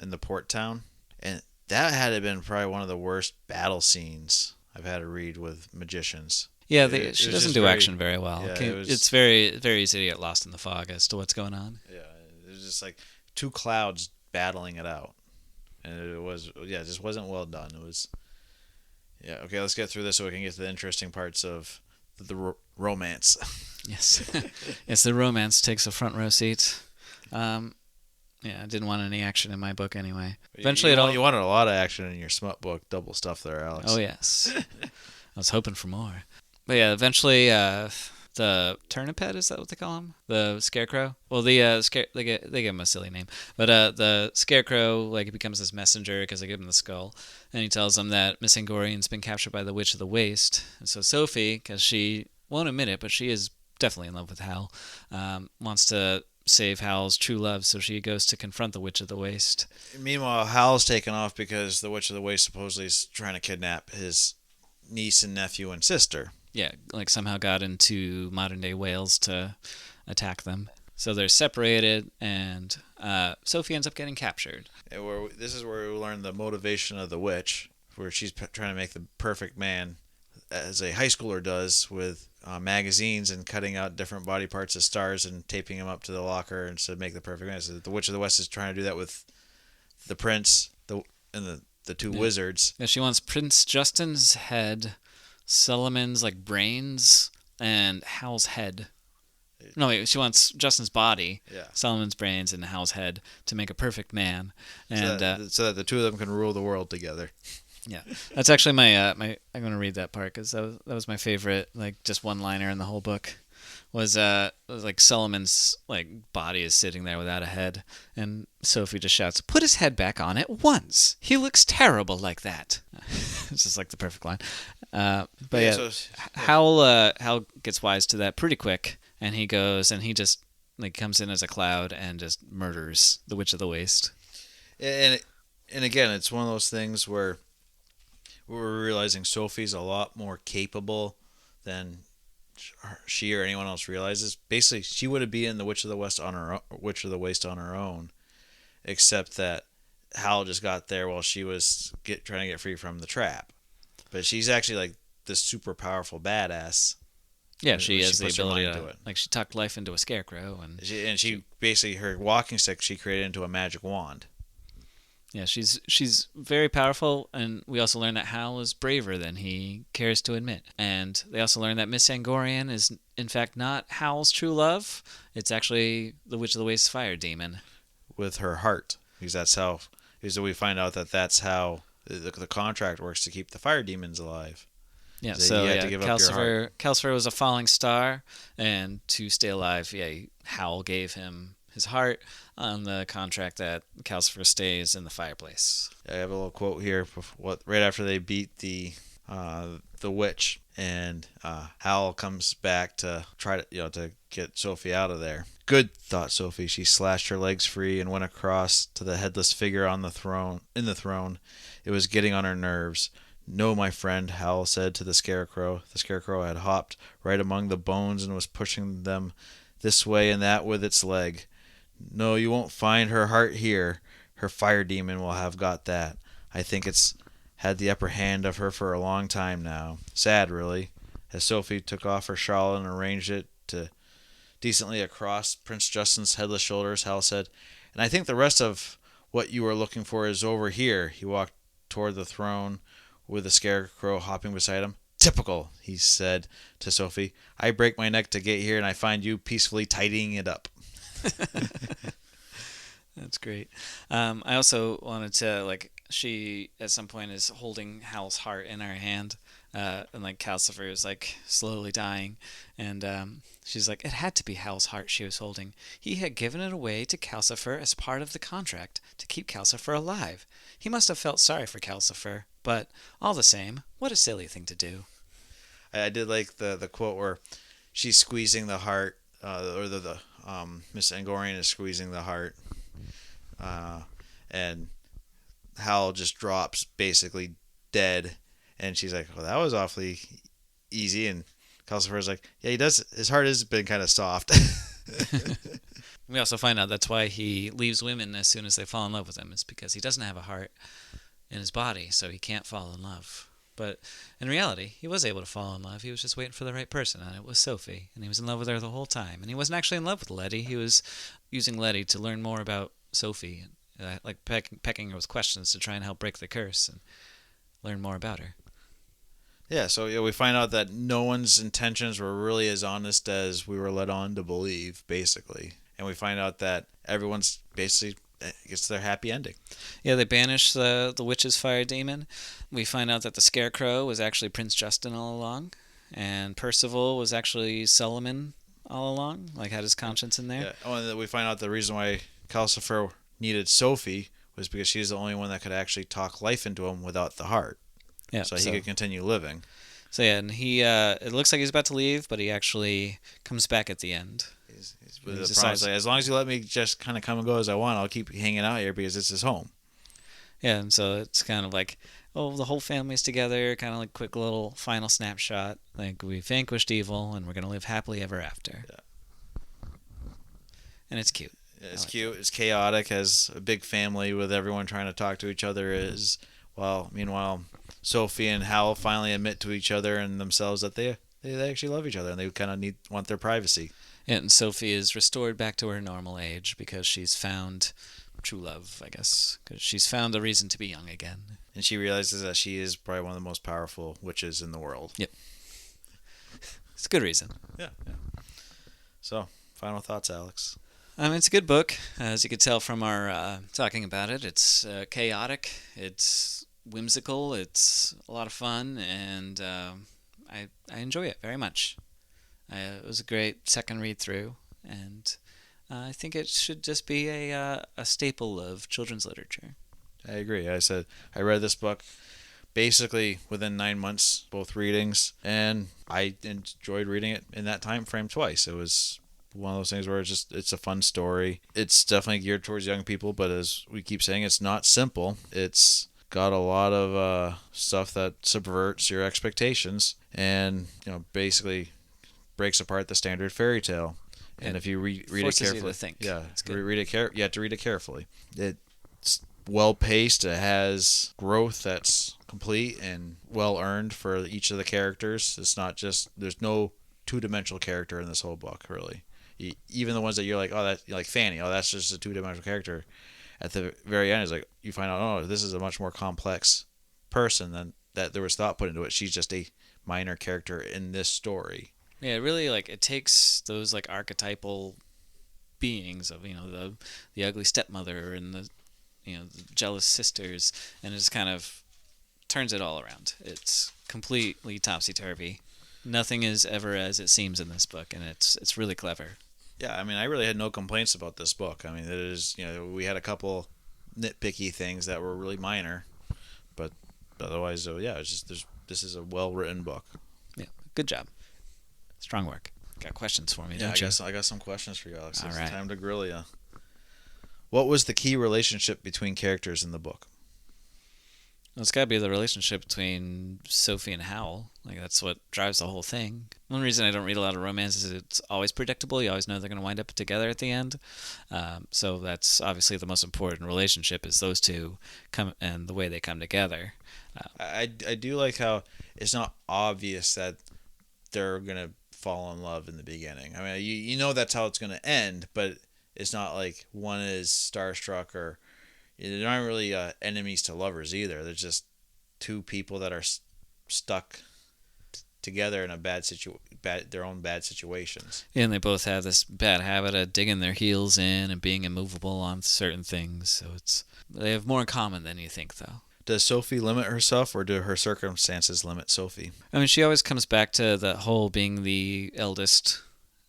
in the port town, and that had been probably one of the worst battle scenes I've had to read with magicians. Yeah, It she was doesn't just do very, action very well. yeah, it It's was, very easy to get lost in the fog as to what's going on. yeah, it was just like two clouds battling it out, and it was, yeah, it just wasn't well done. It was, yeah, okay, let's get through this so we can get to the interesting parts of the romance. Yes, yes, the romance takes a front row seat. Yeah, I didn't want any action in my book anyway. Eventually, You wanted a lot of action in your smut book, double stuff there, Alex. Oh yes, I was hoping for more. But yeah, eventually, the turnip head, is that what they call him? The scarecrow. Well, they give him a silly name, but the scarecrow like becomes this messenger because they give him the skull, and he tells them that Miss Angorian's been captured by the Witch of the Waste, and so Sophie, because she won't admit it, but she is definitely in love with Hal, wants to save Hal's true love, so she goes to confront the Witch of the Waste. Meanwhile, Hal's taken off because the Witch of the Waste supposedly is trying to kidnap his niece and nephew and sister. Yeah, like somehow got into modern day Wales to attack them. So they're separated, and Sophie ends up getting captured. And this is where we learn the motivation of the witch, where she's trying to make the perfect man, as a high schooler does with magazines and cutting out different body parts of stars and taping them up to the locker and to make the perfect man. So the Witch of the West is trying to do that with the prince and the two wizards. Yeah, she wants Prince Justin's head, Solomon's like brains, and Hal's head. No, wait, she wants Justin's body, Yeah. Solomon's brains, and Hal's head to make a perfect man. And So that the two of them can rule the world together. yeah, that's actually my. I'm gonna read that part because that was my favorite, like just one liner in the whole book. Was like Solomon's like body is sitting there without a head, and Sophie just shouts, "Put his head back on at once! He looks terrible like that." It's just like the perfect line. But yeah, Howl gets wise to that pretty quick, and he goes and he just like comes in as a cloud and just murders the Witch of the Waste. And again, it's one of those things where we're realizing Sophie's a lot more capable than she or anyone else realizes. Basically, she would have been the Witch of the Waste on her own, except that Hal just got there while she was trying to get free from the trap. But she's actually like this super powerful badass. Yeah, she has the puts her ability mind to it. like she tucked life into a scarecrow, and She basically, her walking stick she created into a magic wand. yeah, she's very powerful, and we also learn that Hal is braver than he cares to admit. And they also learn that Miss Angorian is in fact not Hal's true love. It's actually the Witch of the Waste's fire demon. With her heart, because we find out that that's how the contract works to keep the fire demons alive. Yeah, So so you have yeah, to give up your heart. Calcifer was a falling star, and to stay alive, yeah, Howl gave him his heart on the contract that Calcifer stays in the fireplace. I have a little quote here. Right after they beat the witch, and Howl comes back to try to get Sophie out of there. Good, thought Sophie. She slashed her legs free and went across to the headless figure on the throne. It was getting on her nerves. No, my friend, Howl said to the scarecrow. The scarecrow had hopped right among the bones and was pushing them this way and that with its leg. No, you won't find her heart here. Her fire demon will have got that. I think it's had the upper hand of her for a long time now. Sad, really. As Sophie took off her shawl and arranged it to decently across Prince Justin's headless shoulders, Hal said, "And I think the rest of what you are looking for is over here." He walked toward the throne with the scarecrow hopping beside him. "Typical," he said to Sophie. "I break my neck to get here, and I find you peacefully tidying it up." That's great. I also wanted to she at some point is holding Howl's heart in her hand, and like Calcifer is like slowly dying, and she's like, it had to be Howl's heart she was holding. He had given it away to Calcifer as part of the contract to keep Calcifer alive. He must have felt sorry for Calcifer, but all the same, what a silly thing to do. I did like the quote where she's squeezing the heart, or the Miss Angorian is squeezing the heart, and Hal just drops basically dead, and she's like, "Well, that was awfully easy." And Calcifer's like, "Yeah, he does. His heart has been kind of soft." We also find out that's why he leaves women as soon as they fall in love with him. It's because he doesn't have a heart in his body, so he can't fall in love. But in reality, he was able to fall in love. He was just waiting for the right person, and it was Sophie. And he was in love with her the whole time. And he wasn't actually in love with Letty. He was using Letty to learn more about Sophie, like pecking her with questions to try and help break the curse and learn more about her. Yeah, so we find out that no one's intentions were really as honest as we were led on to believe, basically. And we find out that everyone's basically gets their happy ending. Yeah, they banish the witch's fire demon. We find out that the Scarecrow was actually Prince Justin all along, and Percival was actually Solomon all along, like had his conscience in there. Yeah. Oh, and then we find out the reason why Calcifer needed Sophie was because she's the only one that could actually talk life into him without the heart. Yeah, so he could continue living. So yeah, and he it looks like he's about to leave, but he actually comes back at the end. He's with the promise, like, as long as you let me just kind of come and go as I want, I'll keep hanging out here because it's his home. Yeah, and so it's kind of like, oh, the whole family's together, kind of like quick little final snapshot. Like, we vanquished evil, and we're going to live happily ever after. Yeah. And it's cute. Yeah, it's cute. It's chaotic, as a big family with everyone trying to talk to each other is. Well, meanwhile, Sophie and Howl finally admit to each other and themselves that they actually love each other, and they kind of want their privacy. Yeah, and Sophie is restored back to her normal age because she's found true love, I guess. Because she's found a reason to be young again. And she realizes that she is probably one of the most powerful witches in the world. Yep. It's a good reason. Yeah. So, final thoughts, Alex? It's a good book. As you could tell from our talking about it, it's chaotic, it's whimsical, it's a lot of fun, and I enjoy it very much. It was a great second read through, and I think it should just be a staple of children's literature. I agree. I read this book basically within 9 months, both readings, and I enjoyed reading it in that time frame twice. It was one of those things where it's a fun story. It's definitely geared towards young people, but as we keep saying, it's not simple. It's got a lot of stuff that subverts your expectations and basically breaks apart the standard fairy tale. And if you read it carefully, you to think. you have to read it carefully. It's well paced. It has growth that's complete and well earned for each of the characters. It's not just there's no two-dimensional character in this whole book, really. Even the ones that you're like, like Fanny, that's just a two-dimensional character. At the very end, it's like you find out, oh, this is a much more complex person than that there was thought put into it. She's just a minor character in this story. Yeah, really, it takes those archetypal beings of the ugly stepmother and the the jealous sisters, and it just kind of turns it all around. It's completely topsy-turvy. Nothing is ever as it seems in this book, and it's really clever. Yeah, I mean, I really had no complaints about this book. I mean, it is, we had a couple nitpicky things that were really minor, but otherwise, it's just this is a well-written book. Yeah, good job. Strong work. Got questions for me, don't you? I got some questions for you, Alex. All It's right. time to grill you. What was the key relationship between characters in the book? Well, it's got to be the relationship between Sophie and Howl. That's what drives the whole thing. One reason I don't read a lot of romance is it's always predictable. You always know they're going to wind up together at the end. So that's obviously the most important relationship is those two come and the way they come together. I do like how it's not obvious that they're going to fall in love in the beginning. I mean, you know that's how it's going to end, but it's not like one is starstruck or they're not really enemies to lovers either. They're just two people that are stuck together in a their own bad situations. And they both have this bad habit of digging their heels in and being immovable on certain things. So they have more in common than you think, though. Does Sophie limit herself, or do her circumstances limit Sophie? I mean, she always comes back to the whole being the eldest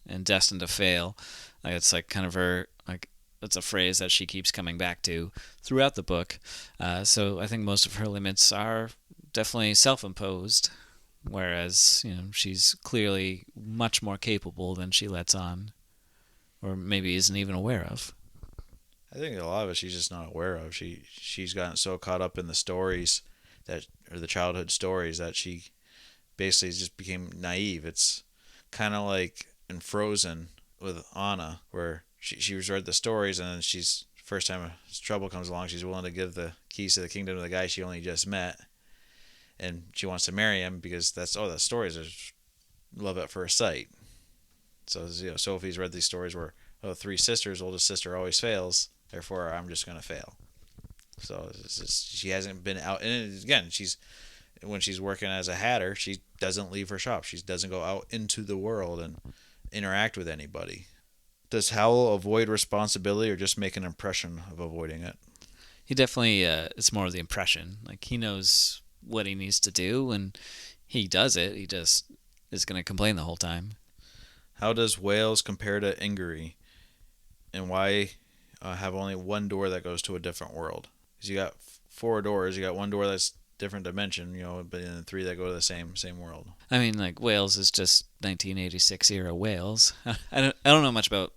and destined to fail. Like it's like kind of her like that's a phrase that she keeps coming back to throughout the book. So I think most of her limits are definitely self-imposed, whereas she's clearly much more capable than she lets on, or maybe isn't even aware of. I think a lot of it she's just not aware of. She's gotten so caught up in the stories or the childhood stories, that she basically just became naive. It's kind of like in Frozen with Anna, where she's read the stories, and then first time trouble comes along, she's willing to give the keys to the kingdom to the guy she only just met, and she wants to marry him because the stories are love at first sight. So Sophie's read these stories where three sisters, oldest sister always fails, therefore I'm just gonna fail. So she hasn't been out, and again, when she's working as a hatter, she doesn't leave her shop. She doesn't go out into the world and interact with anybody. Does Howl avoid responsibility, or just make an impression of avoiding it? He definitely it's more of the impression. Like he knows what he needs to do, and he does it. He just is going to complain the whole time. How does Wales compare to Ingery, and why have only one door that goes to a different world? Because you got 4 doors. You got one door that's different dimension, but then 3 that go to the same world. I mean, like Wales is just 1986 era Wales. I don't know much about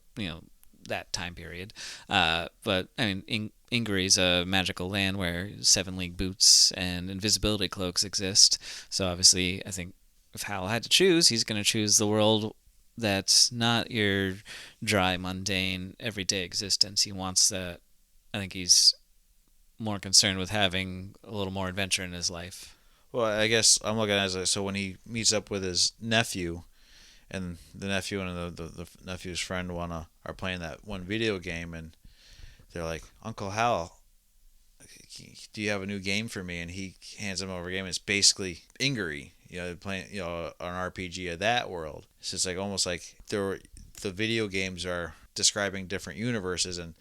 that time period, but I mean, Ingery's a magical land where 7 league boots and invisibility cloaks exist. So obviously, I think if Hal had to choose, he's going to choose the world that's not your dry, mundane, everyday existence. He wants that. I think he's more concerned with having a little more adventure in his life. Well, I guess I'm looking at it so when he meets up with his nephew, and the nephew and the nephew's friend are playing that one video game, and they're like, Uncle Hal, do you have a new game for me? And he hands him over a game. It's basically Ingery, playing an RPG of that world. It's just like almost like the video games are describing different universes, and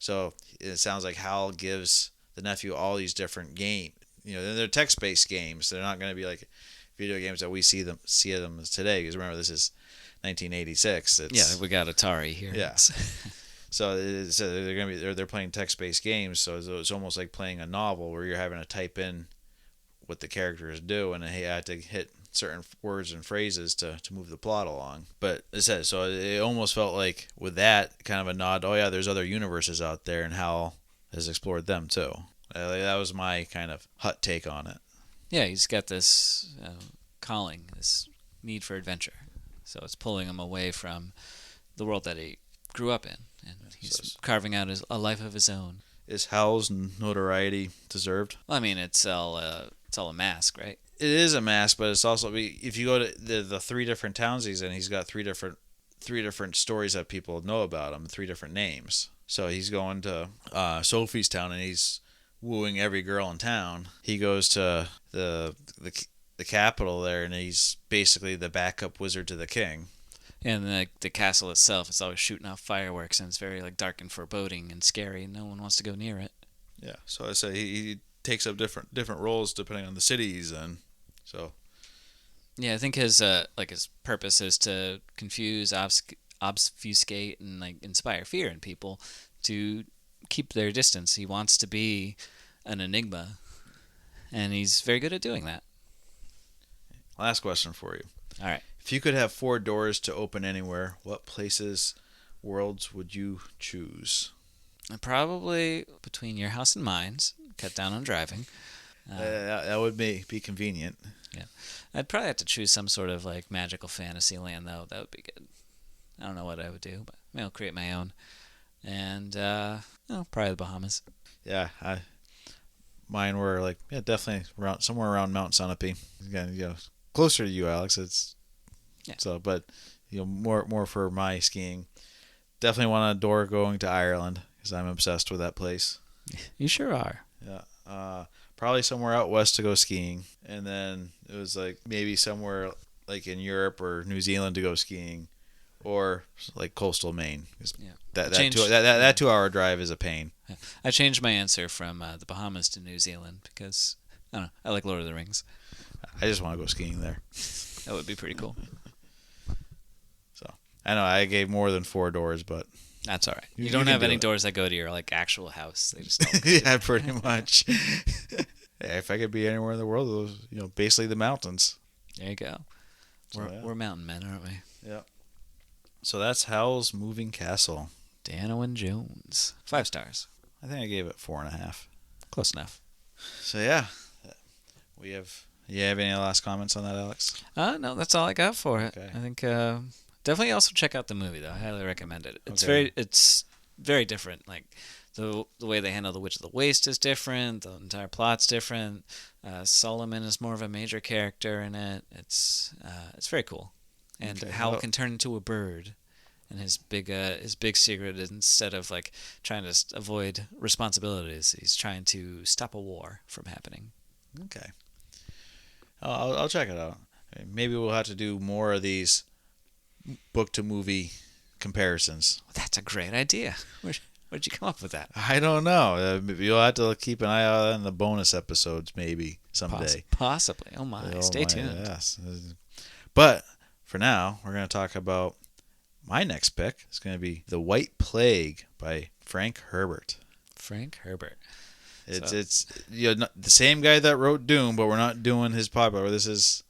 so it sounds like Hal gives the nephew all these different games. They're text-based games. They're not going to be like video games that we see them today. Because remember, this is 1986. We got Atari here. Yeah. So they're going to be they're playing text-based games. So it's almost like playing a novel where you're having to type in what the characters do, and they have to hit certain words and phrases to move the plot along. But it almost felt like with that kind of a nod. Oh yeah, there's other universes out there, and Hal has explored them too. That was my kind of hot take on it. Yeah, he's got this calling, this need for adventure. So it's pulling him away from the world that he grew up in, and he's carving out a life of his own. Is Howl's notoriety deserved? Well, I mean, it's all a mask, right? It is a mask, but it's also, if you go to the 3 different towns he's got 3 different stories that people know about him, 3 different names. So he's going to Sophie's town, and he's wooing every girl in town. He goes to the capital there, and he's basically the backup wizard to the king. And the castle itself, it's always shooting off fireworks, and it's very dark and foreboding and scary, and no one wants to go near it. Yeah, so I say he takes up different roles depending on the cities, and so. Yeah, I think his purpose is to confuse, obfuscate, and inspire fear in people to keep their distance. He wants to be an enigma, and he's very good at doing that. Last question for you. All right. If you could have 4 doors to open anywhere, what places, worlds would you choose? Probably between your house and mine's. Cut down on driving. That would be convenient. Yeah. I'd probably have to choose some sort of magical fantasy land, though. That would be good. I don't know what I would do, but maybe I'll create my own. And probably the Bahamas. Yeah, mine were definitely somewhere around Mount Sunapee. Again, closer to you, Alex. But more for my skiing. Definitely want a door going to Ireland because I'm obsessed with that place. You sure are. Yeah. Probably somewhere out west to go skiing, and then it was maybe somewhere like in Europe or New Zealand to go skiing, or like coastal Maine. Yeah. That 2 hour drive is a pain. I changed my answer from the Bahamas to New Zealand because I don't know. I like Lord of the Rings. I just want to go skiing there. That would be pretty cool. So I know I gave more than 4 doors, but That's all right. You You don't can have do any it. doors that go to your like actual house. They just don't. yeah, pretty much. Yeah, if I could be anywhere in the world, those basically the mountains. There you go. So, yeah. We're mountain men, aren't we? Yeah. So that's Howl's Moving Castle. Diana Wynne Jones. 5 stars. I think I gave it 4.5. Close enough. So yeah, we have. You have any last comments on that, Alex? No, that's all I got for it. Okay. I think definitely also check out the movie though. I highly recommend it. It's Okay. very different. Like the way they handle the Witch of the Waste is different. The entire plot's different. Solomon is more of a major character in it. It's very cool. And Okay, Howl well- can turn into a bird. And his big secret is instead of like trying to avoid responsibilities, he's trying to stop a war from happening. Okay. I'll check it out. Maybe we'll have to do more of these book to movie comparisons. That's a great idea. Where'd you come up with that? I don't know. You'll have to keep an eye out on the bonus episodes maybe someday. Possibly. Oh my. Oh Stay my, tuned. Yes. But for now, we're going to talk about my next pick. It's going to be The White Plague by Frank Herbert. Frank Herbert. It's the same guy that wrote Doom, but we're not doing his popular.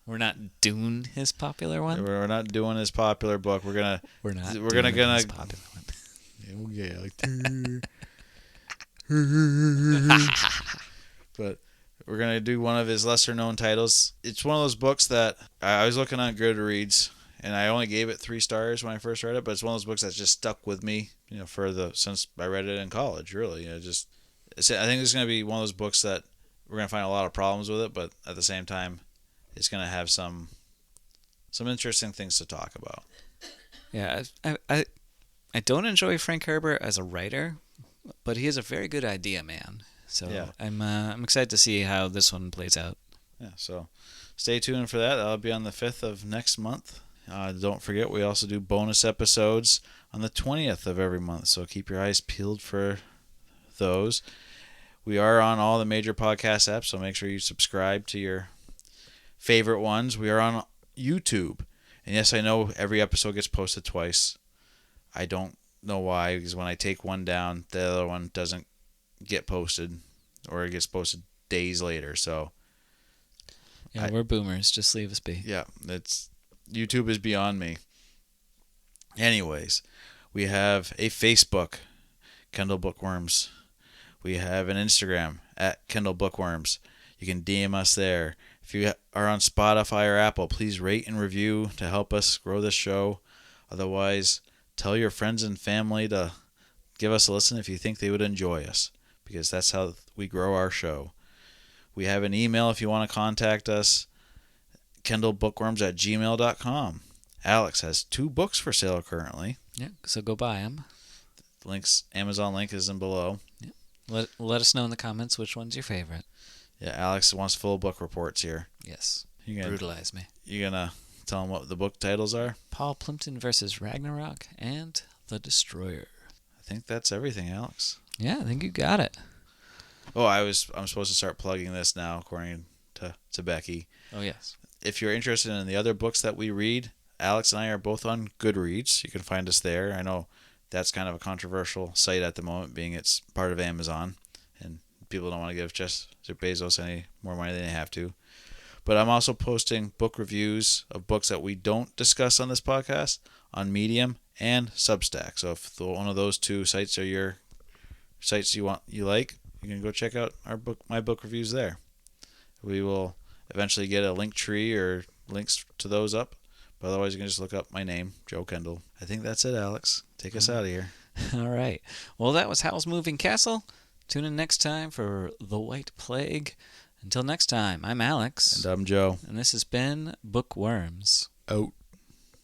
We're not doing his popular one. We're not doing his popular book. We're gonna His popular one. yeah, like but we're gonna do one of his lesser known titles. It's one of those books that I was looking on Goodreads, and I only gave it 3 stars when I first read it. But it's one of those books that's just stuck with me, since I read it in college. Really, I think it's gonna be one of those books that we're gonna find a lot of problems with it, but at the same time, it's gonna have some interesting things to talk about. Yeah, I don't enjoy Frank Herbert as a writer, but he is a very good idea man. So Yeah. I'm excited to see how this one plays out. Yeah, so stay tuned for that. That'll be on the 5th of next month. Don't forget, we also do bonus episodes on the 20th of every month, so keep your eyes peeled for those. We are on all the major podcast apps, so make sure you subscribe to your favorite ones. We are on YouTube. And yes, I know every episode gets posted twice. I don't know why, because when I take one down, the other one doesn't get posted, or it gets posted days later. So Yeah, we're boomers. Just leave us be. yeah, YouTube is beyond me. Anyways, we have a Facebook, Kendall Bookworms. We have an Instagram at Kendall Bookworms. You can DM us there. If you are on Spotify or Apple, please rate and review to help us grow this show. Otherwise, tell your friends and family to give us a listen if you think they would enjoy us, because that's how we grow our show. We have an email if you want to contact us, kendallbookworms@gmail.com. Alex has 2 books for sale currently. Yeah, so go buy them. Amazon link is in below. Let us know in the comments which one's your favorite. Yeah, Alex wants full book reports here. Yes. You gonna, Brutalize me. You gonna tell them what the book titles are? Paul Plimpton versus Ragnarok and The Destroyer. I think that's everything, Alex. Yeah, I think you got it. Oh, I'm supposed to start plugging this now, according to Becky. Oh, yes. If you're interested in the other books that we read, Alex and I are both on Goodreads. You can find us there. I know that's kind of a controversial site at the moment, being it's part of Amazon, and people don't want to give Jeff Bezos any more money than they have to. But I'm also posting book reviews of books that we don't discuss on this podcast on Medium and Substack. So if one of those 2 sites are your sites you like, you can go check out my book reviews there. We will eventually get a link tree or links to those up. But otherwise, you can just look up my name, Joe Kendall. I think that's it, Alex. Take us out of here. All right. Well, that was Howl's Moving Castle. Tune in next time for The White Plague. Until next time, I'm Alex. And I'm Joe. And this has been Bookworms. Out.